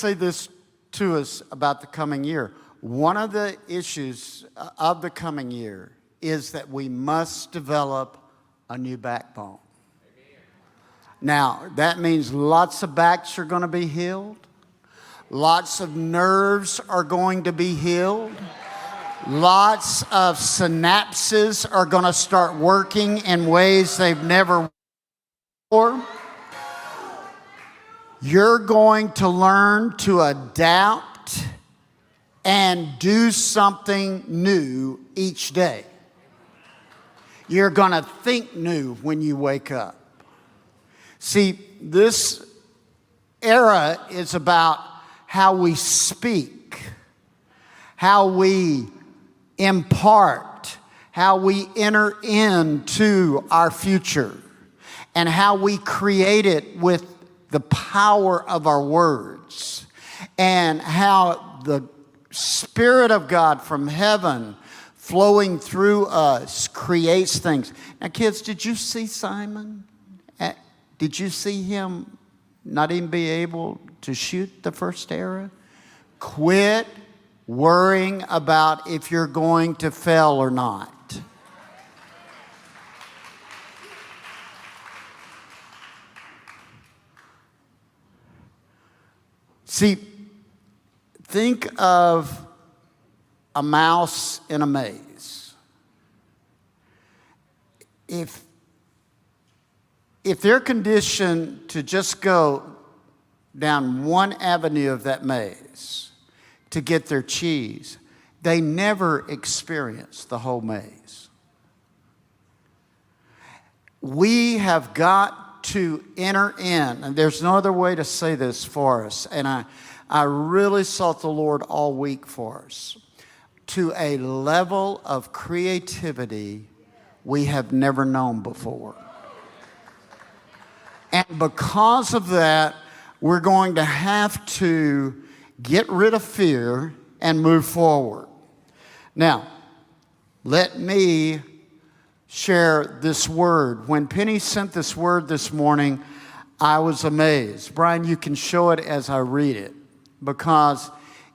Say this to us about the coming year. One of the issues of the coming year is that we must develop a new backbone. Now, that means lots of backs are going to be healed. Lots of nerves are going to be healed. Lots of synapses are going to start working in ways they've never worked before. You're going to learn to adapt and do something new each day. You're going to think new when you wake up. See, this era is about how we speak, how we impart, how we enter into our future, and how we create it with the power of our words, and how the Spirit of God from heaven flowing through us creates things. Now, kids, did you see Simon? Did you see him not even be able to shoot the first arrow? Quit worrying about if you're going to fail or not. See, think of a mouse in a maze. If they're conditioned to just go down one avenue of that maze to get their cheese, they never experience the whole maze. We have got to enter in, and there's no other way to say this for us, and I really sought the Lord all week for us, to a level of creativity we have never known before. And because of that, we're going to have to get rid of fear and move forward. Now, let me share this word. When Penny sent this word this morning, I was amazed. Brian, you can show it as I read it, because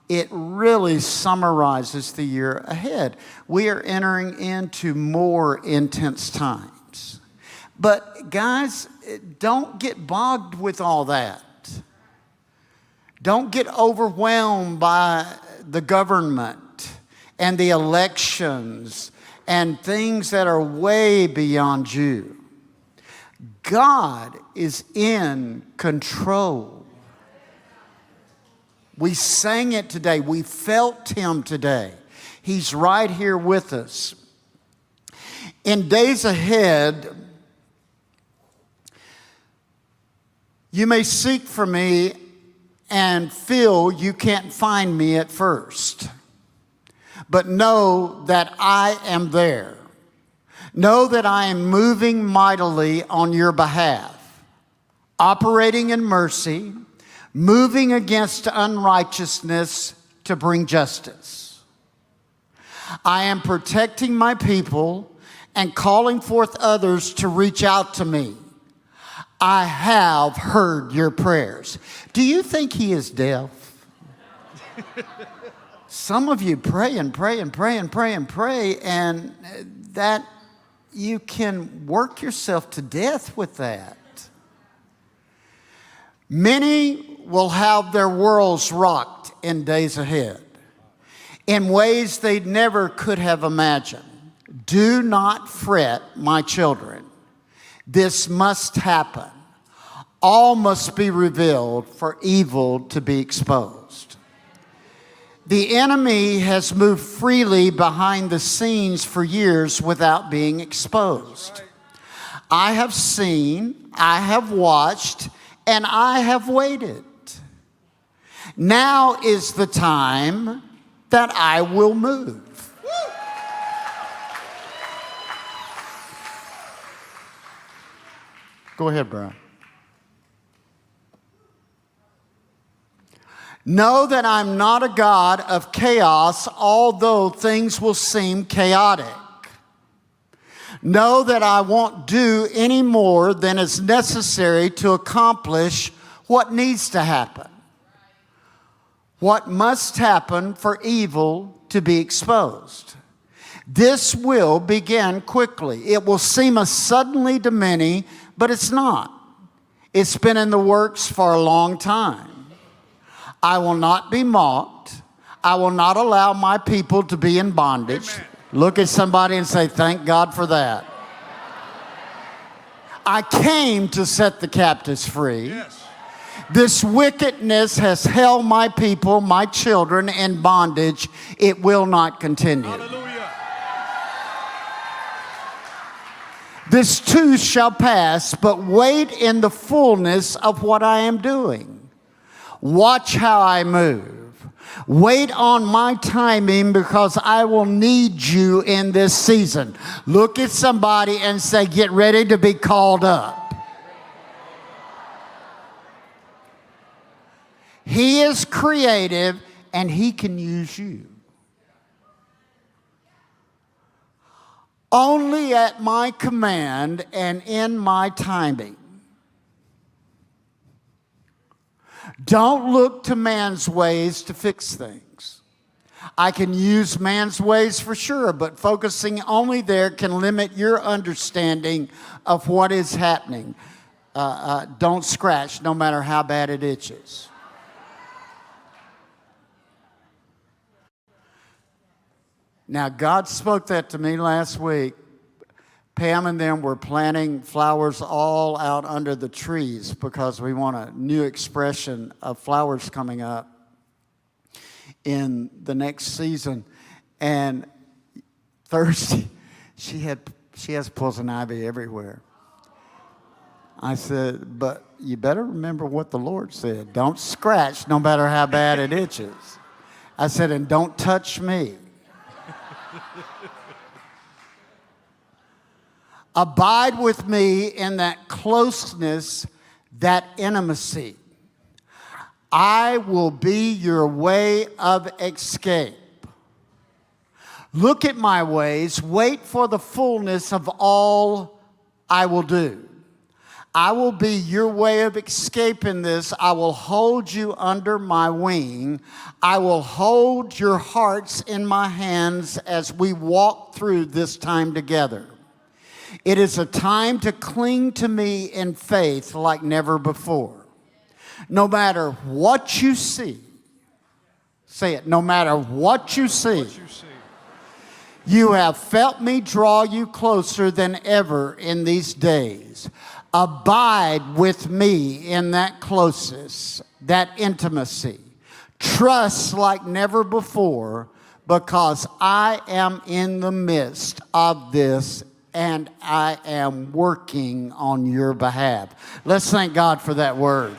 it really summarizes the year ahead. We are entering into more intense times. But guys, don't get bogged with all that. Don't get overwhelmed by the government and the elections and things that are way beyond you. God is in control. We sang it today. We felt Him today. He's right here with us. In days ahead, you may seek for me and feel you can't find me at first. But know that I am there. Know that I am moving mightily on your behalf, operating in mercy, moving against unrighteousness to bring justice. I am protecting my people and calling forth others to reach out to me. I have heard your prayers. Do you think He is deaf? Some of you pray and pray and pray and pray and pray, and that you can work yourself to death with that. Many will have their worlds rocked in days ahead in ways they never could have imagined. Do not fret, my children. This must happen. All must be revealed for evil to be exposed. The enemy has moved freely behind the scenes for years without being exposed. I have seen, I have watched, and I have waited. Now is the time that I will move. Go ahead, Brian. Know that I'm not a God of chaos, although things will seem chaotic. Know that I won't do any more than is necessary to accomplish what needs to happen. what must happen for evil to be exposed. This will begin quickly. It will seem a suddenly to many, but it's not. It's been in the works for a long time. I will not be mocked. I will not allow my people to be in bondage. Amen. Look at somebody and say, thank God for that. I came to set the captives free. Yes. This wickedness has held my people, my children, in bondage. It will not continue. Hallelujah. This too shall pass, but wait in the fullness of what I am doing. Watch how I move. Wait on my timing, because I will need you in this season. Look at somebody and say, get ready to be called up. He is creative and he can use you. Only at my command and in my timing. Don't look to man's ways to fix things. I can use man's ways for sure, but focusing only there can limit your understanding of what is happening. Don't scratch, no matter how bad it itches. Now, God spoke that to me last week. Pam and them were planting flowers all out under the trees because we want a new expression of flowers coming up in the next season. And Thursday, she has poison ivy everywhere. I said, but you better remember what the Lord said. Don't scratch, no matter how bad it itches. I said, and don't touch me. Abide with me in that closeness, that intimacy. I will be your way of escape. Look at my ways. Wait for the fullness of all I will do. I will be your way of escape in this. I will hold you under my wing. I will hold your hearts in my hands as we walk through this time together. It is a time to cling to me in faith like never before. No matter what you see, say it, no matter what you see, you have felt me draw you closer than ever in these days. Abide with me in that closeness, that intimacy. Trust like never before, because I am in the midst of this and I am working on your behalf. Let's thank God for that word.